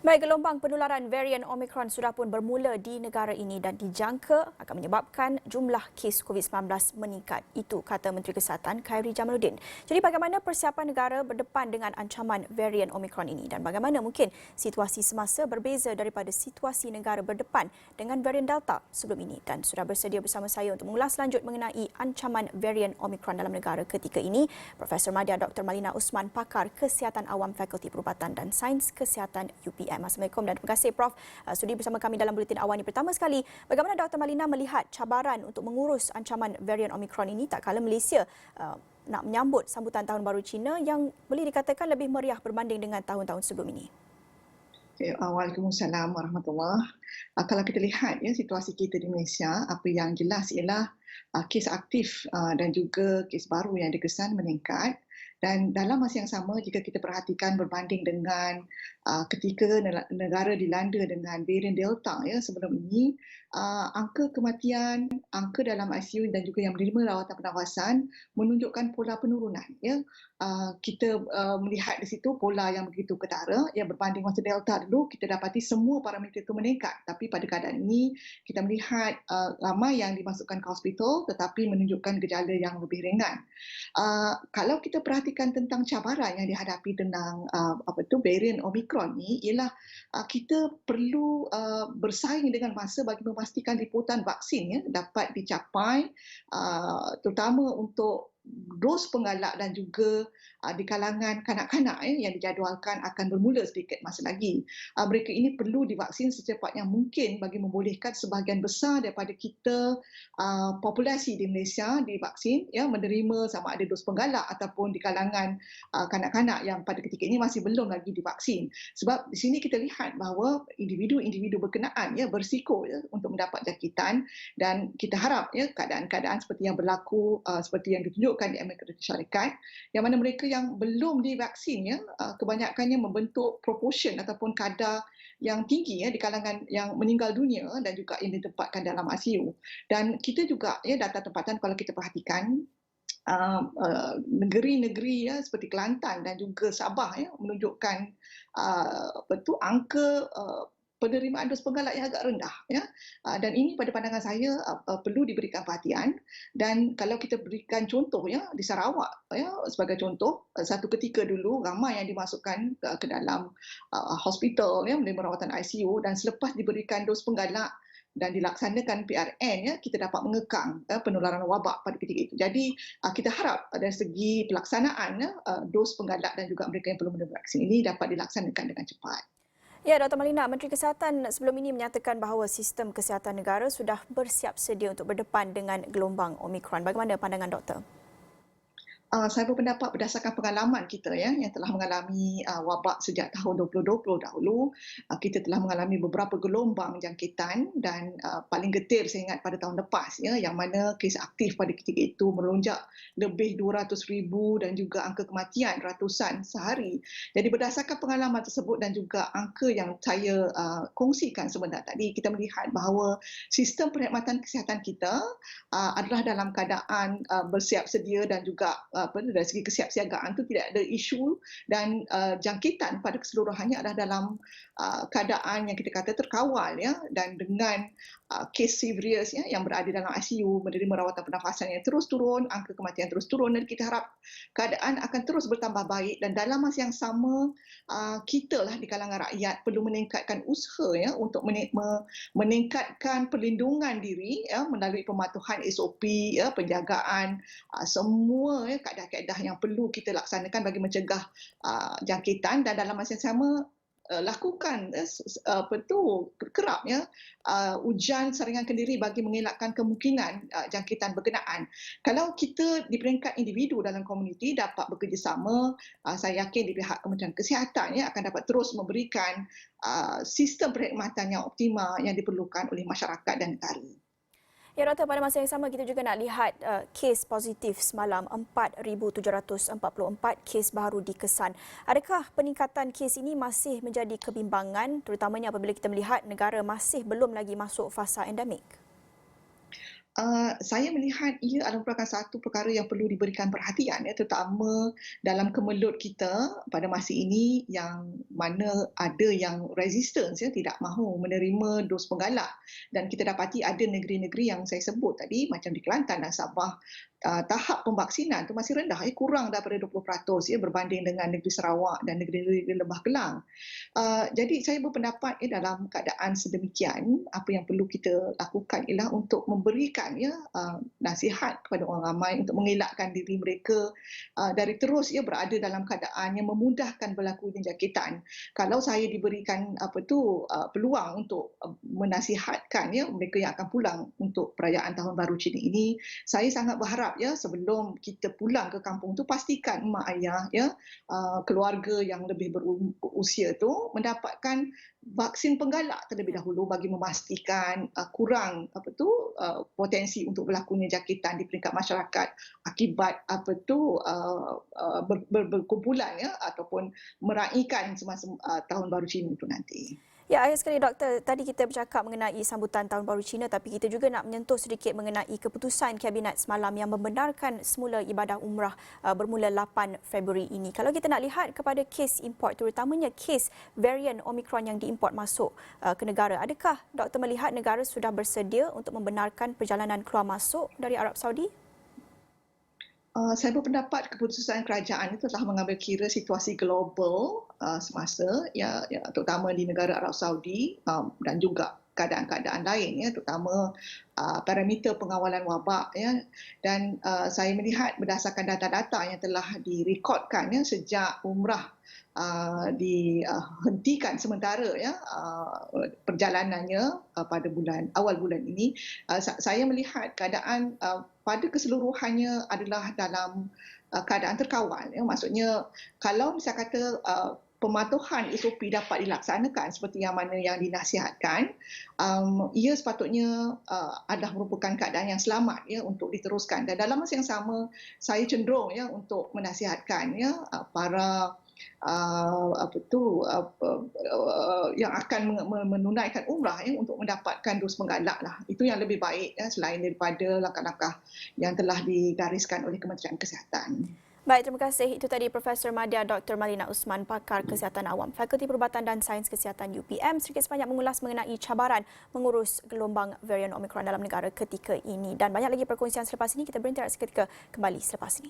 Baik, gelombang penularan varian Omicron sudah pun bermula di negara ini dan dijangka akan menyebabkan jumlah kes COVID-19 meningkat. Itu kata Menteri Kesihatan Khairy Jamaluddin. Jadi bagaimana persiapan negara berdepan dengan ancaman varian Omicron ini dan bagaimana mungkin situasi semasa berbeza daripada situasi negara berdepan dengan varian Delta sebelum ini. Dan sudah bersedia bersama saya untuk mengulas lanjut mengenai ancaman varian Omicron dalam negara ketika ini, Profesor Madya Dr. Malina Usman, pakar Kesihatan Awam Fakulti Perubatan dan Sains Kesihatan UPM. Assalamualaikum dan terima kasih Prof. Sudi bersama kami dalam Buletin Awal ini. Pertama sekali, bagaimana Dr. Malina melihat cabaran untuk mengurus ancaman varian Omicron ini tak kala Malaysia nak menyambut sambutan Tahun Baru Cina yang boleh dikatakan lebih meriah berbanding dengan tahun-tahun sebelum ini? Waalaikumsalam warahmatullahi. Kalau kita lihat situasi kita di Malaysia, apa yang jelas ialah kes aktif dan juga kes baru yang dikesan meningkat. Dan dalam masa yang sama, jika kita perhatikan berbanding dengan ketika negara dilanda dengan varian Delta sebelum ini, angka kematian, angka dalam ICU dan juga yang menerima rawatan pernafasan menunjukkan pola penurunan. Kita melihat di situ pola yang begitu ketara. Berbanding masa Delta dulu, kita dapati semua parameter itu meningkat. Tapi pada keadaan ini, kita melihat ramai yang dimasukkan ke hospital tetapi menunjukkan gejala yang lebih ringan. Kalau kita perhatikan tentang cabaran yang dihadapi dengan varian Omicron ni ialah kita perlu bersaing dengan masa bagi memastikan liputan vaksin dapat dicapai, terutama untuk dos penggalak dan juga di kalangan kanak-kanak yang dijadualkan akan bermula sedikit masa lagi. Mereka ini perlu divaksin secepat yang mungkin bagi membolehkan sebahagian besar daripada kita populasi di Malaysia divaksin, menerima sama ada dos penggalak ataupun di kalangan kanak-kanak yang pada ketika ini masih belum lagi divaksin. Sebab di sini kita lihat bahawa individu-individu berkenaan berisiko untuk mendapat jangkitan dan kita harap keadaan-keadaan seperti yang berlaku seperti yang ditunjukkan di Amerika Syarikat, yang mana mereka yang belum divaksin kebanyakannya membentuk proportion ataupun kadar yang tinggi di kalangan yang meninggal dunia dan juga yang ditempatkan dalam ICU. Dan kita juga data tempatan kalau kita perhatikan negeri-negeri seperti Kelantan dan juga Sabah menunjukkan angka penerimaan dos penggalak yang agak rendah. Dan ini pada pandangan saya perlu diberikan perhatian. Dan kalau kita berikan contoh di Sarawak sebagai contoh, satu ketika dulu ramai yang dimasukkan ke dalam hospital menerima rawatan ICU dan selepas diberikan dos penggalak dan dilaksanakan PRN, kita dapat mengekang penularan wabak pada ketika itu. Jadi kita harap dari segi pelaksanaan dos penggalak dan juga mereka yang perlu menerima vaksin ini dapat dilaksanakan dengan cepat. Ya, Dr. Malina, Menteri Kesihatan sebelum ini menyatakan bahawa sistem kesihatan negara sudah bersiap sedia untuk berdepan dengan gelombang Omicron. Bagaimana pandangan doktor? Saya berpendapat berdasarkan pengalaman kita yang telah mengalami wabak sejak tahun 2020 dahulu, kita telah mengalami beberapa gelombang jangkitan dan paling getir saya ingat pada tahun lepas yang mana kes aktif pada ketika itu melonjak lebih 200,000 dan juga angka kematian ratusan sehari. Jadi berdasarkan pengalaman tersebut dan juga angka yang saya kongsikan sebentar tadi, kita melihat bahawa sistem perkhidmatan kesihatan kita adalah dalam keadaan bersiap sedia dan juga dari segi kesiapsiagaan itu tidak ada isu dan jangkitan pada keseluruhannya adalah dalam keadaan yang kita kata terkawal dan dengan kes serius yang berada dalam ICU menerima rawatan pernafasan yang terus turun, angka kematian terus turun dan kita harap keadaan akan terus bertambah baik dan dalam masa yang sama kita lah di kalangan rakyat perlu meningkatkan usaha untuk meningkatkan perlindungan diri melalui pematuhan SOP, penjagaan, semua kaedah-kaedah yang perlu kita laksanakan bagi mencegah jangkitan dan dalam masa yang sama lakukan kerap ujian saringan kendiri bagi mengelakkan kemungkinan jangkitan berkenaan. Kalau kita di peringkat individu dalam komuniti dapat bekerjasama, saya yakin di pihak Kementerian Kesihatan akan dapat terus memberikan sistem perkhidmatan yang optimal yang diperlukan oleh masyarakat dan negara. Ya, Doktor, pada masa yang sama kita juga nak lihat kes positif semalam 4,744 kes baru dikesan. Adakah peningkatan kes ini masih menjadi kebimbangan terutamanya apabila kita melihat negara masih belum lagi masuk fasa endemik? Saya melihat ia adalah merupakan satu perkara yang perlu diberikan perhatian ya, terutama dalam kemelut kita pada masa ini yang mana ada yang resistance ya, tidak mahu menerima dos penggalak, dan kita dapati ada negeri-negeri yang saya sebut tadi macam di Kelantan dan Sabah, tahap pemvaksinan tu masih rendah ya, kurang daripada 20% ya, berbanding dengan negeri Sarawak dan negeri-negeri di Lembah Kelang. Jadi saya berpendapat dalam keadaan sedemikian, apa yang perlu kita lakukan ialah untuk memberikan nasihat kepada orang ramai untuk mengelakkan diri mereka dari terus berada dalam keadaan yang memudahkan berlakunya jangkitan. Kalau saya diberikan peluang untuk menasihatkan mereka yang akan pulang untuk perayaan Tahun Baru Cina ini, saya sangat berharap sebelum kita pulang ke kampung tu pastikan mak ayah keluarga yang lebih berusia tu mendapatkan vaksin penggalak terlebih dahulu bagi memastikan kurang potensi untuk berlakunya jangkitan di peringkat masyarakat akibat berkumpulan ataupun meraihkan semasa Tahun Baru Cina itu nanti. Ya, akhir sekali Doktor, tadi kita bercakap mengenai sambutan Tahun Baru Cina, tapi kita juga nak menyentuh sedikit mengenai keputusan Kabinet semalam yang membenarkan semula ibadah umrah bermula 8 Februari ini. Kalau kita nak lihat kepada kes import, terutamanya kes varian Omicron yang diimport masuk ke negara, adakah Doktor melihat negara sudah bersedia untuk membenarkan perjalanan keluar masuk dari Arab Saudi? Saya berpendapat keputusan kerajaan itu telah mengambil kira situasi global semasa, terutama di negara Arab Saudi dan juga keadaan-keadaan lain, terutama parameter pengawalan wabak. Dan saya melihat berdasarkan data-data yang telah direkodkan sejak umrah dihentikan sementara perjalanannya pada awal bulan ini, saya melihat keadaan pada keseluruhannya adalah dalam keadaan terkawal. Maksudnya kalau misalnya kata pematuhan SOP dapat dilaksanakan seperti yang mana yang dinasihatkan, ia sepatutnya adalah merupakan keadaan yang selamat untuk diteruskan. Dan dalam masa yang sama, saya cenderung untuk menasihatkan para yang akan menunaikan umrah untuk mendapatkan dos penggalak lah. Itu yang lebih baik selain daripada langkah-langkah yang telah digariskan oleh Kementerian Kesihatan. Baik, terima kasih. Itu tadi Profesor Madya Dr. Malina Usman, pakar Kesihatan Awam, Fakulti Perubatan dan Sains Kesihatan UPM, sedikit sebanyak mengulas mengenai cabaran mengurus gelombang varian Omicron dalam negara ketika ini. Dan banyak lagi perkongsian selepas ini. Kita berhenti seketika, kembali selepas ini.